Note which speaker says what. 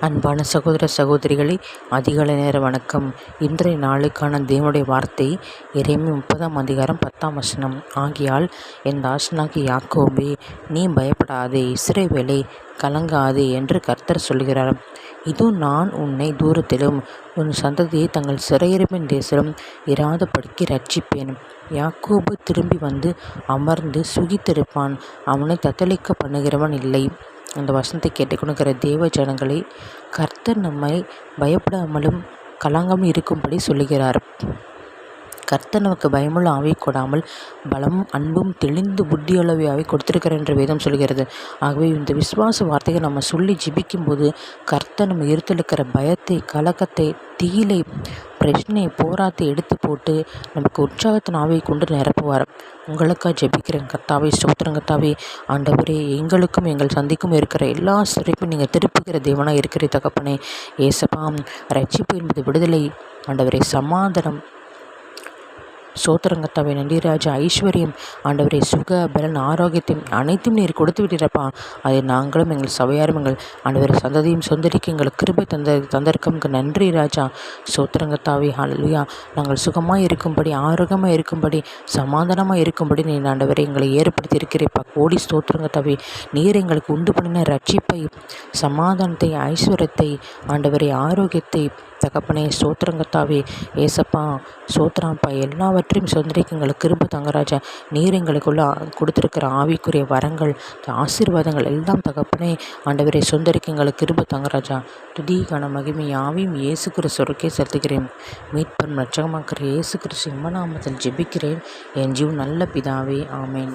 Speaker 1: அன்பான சகோதர சகோதரிகளே, அதிகாலை நேர வணக்கம். இன்றைய நாளுக்கான தேவனுடைய வார்த்தை எரேமியா 30ஆம் அதிகாரம் 10ஆம் வசனம். ஆகையால் என் தாசனாகிய யாக்கோபே, நீ பயப்படாதே, இஸ்ரவேலே கலங்காதே என்று கர்த்தர் சொல்கிறார். இதோ நான் உன்னை தூரத்திலும் உன் சந்ததியை தங்கள் சிறையிருப்பின் தேசத்திலும் இராதபடிக்கு இரட்சிப்பேன். யாக்கோபு திரும்பி வந்து அமர்ந்து சுகித்திருப்பான், அவனை தத்தளிக்க பண்ணுகிறவன் இல்லை. அந்த வசனத்தை கேட்டுக்கொண்டிருக்கிற தேவ ஜனங்களை, கர்த்தர் நம்மை பயப்படாமலும் கலங்காமல் இருக்கும்படி சொல்லுகிறார். கர்த்தர் நமக்கு பயமுள்ள ஆவி கொடாமல் பலமும் அன்பும் தெளிந்து புத்தியுள்ள ஆவி கொடுத்திருக்கிறார் என்று வேதம் சொல்கிறது. ஆகவே இந்த விசுவாச வார்த்தையை நம்ம சொல்லி ஜெபிக்கும்போது கர்த்தர் நம்ம இருத்திருக்கிற பயத்தை, கலக்கத்தை, தீலை, பிரச்சனை, போராட்டத்தை எடுத்து போட்டு நமக்கு உற்சாகத்தின் ஆவியை கொண்டு நிரப்புவார். உங்களுக்காக ஜெபிக்கிறேன். கர்த்தாவே, ஸ்தோத்திரம் கர்த்தாவே. ஆண்டவரே, எங்களுக்கும் எங்கள் சந்திக்கும் இருக்கிற எல்லா சிறைப்பும் நீங்கள் திருப்புகிற தேவனாக இருக்கிற தகப்பனே. ஏசப்பா, ரட்சிப்பு என்பது விடுதலை. ஆண்டவரே, சமாதானம், ஸ்தோத்திரம் கர்த்தாவே. நன்றி ராஜா. ஐஸ்வர்யம், ஆண்டவரே, சுக பலன், ஆரோக்கியத்தையும் அனைத்தும் நீர் கொடுத்து விட்டிருப்பா. அதை நாங்களும் எங்கள் சபையாரும் எங்கள் ஆண்டவரை சந்ததியும் சொந்தரிக்க எங்களுக்கு கிருபை தந்திருக்கமுக்கு நன்றி ராஜா. ஸ்தோத்திரம் கர்த்தாவே. ஹல்லேலூயா. நாங்கள் சுகமாக இருக்கும்படி, ஆரோக்கியமாக இருக்கும்படி, சமாதானமாக இருக்கும்படி நீர் ஆண்டவரை எங்களை ஏற்படுத்தி இருக்கிறப்பா. கோடி ஸ்தோத்திரம் கர்த்தாவே. நீர் எங்களுக்கு உண்டு பண்ணின ரட்சிப்பை, சமாதானத்தை, ஐஸ்வர்யத்தை, ஆண்டவரை ஆரோக்கியத்தை தகப்பனே, ஸ்தோத்திரம் கர்த்தாவே. ஏசப்பா, ஸ்தோத்திரம்ப்பா. எல்லாவற்றையும் சொந்தரிக்க எங்களுக்கு கிருபை தங்கராஜா. நீர் எங்களுக்குள்ள கொடுத்துருக்கிற ஆவிக்குரிய வரங்கள், ஆசீர்வாதங்கள் எல்லாம் தகப்பனே ஆண்டவரை சொந்தரிக்க எங்களுக்கு கிருபை தங்கராஜா. துதிக்கான மகிமை யாவையும் இயேசு கிறிஸ்துவுக்கே செலுத்துகிறேன். மீட்பர் ரட்சகமாக்கிற இயேசு கிறிஸ்து நாமத்தில் ஜெபிக்கிறேன் என் ஜீவன் நல்ல பிதாவே. ஆமேன்.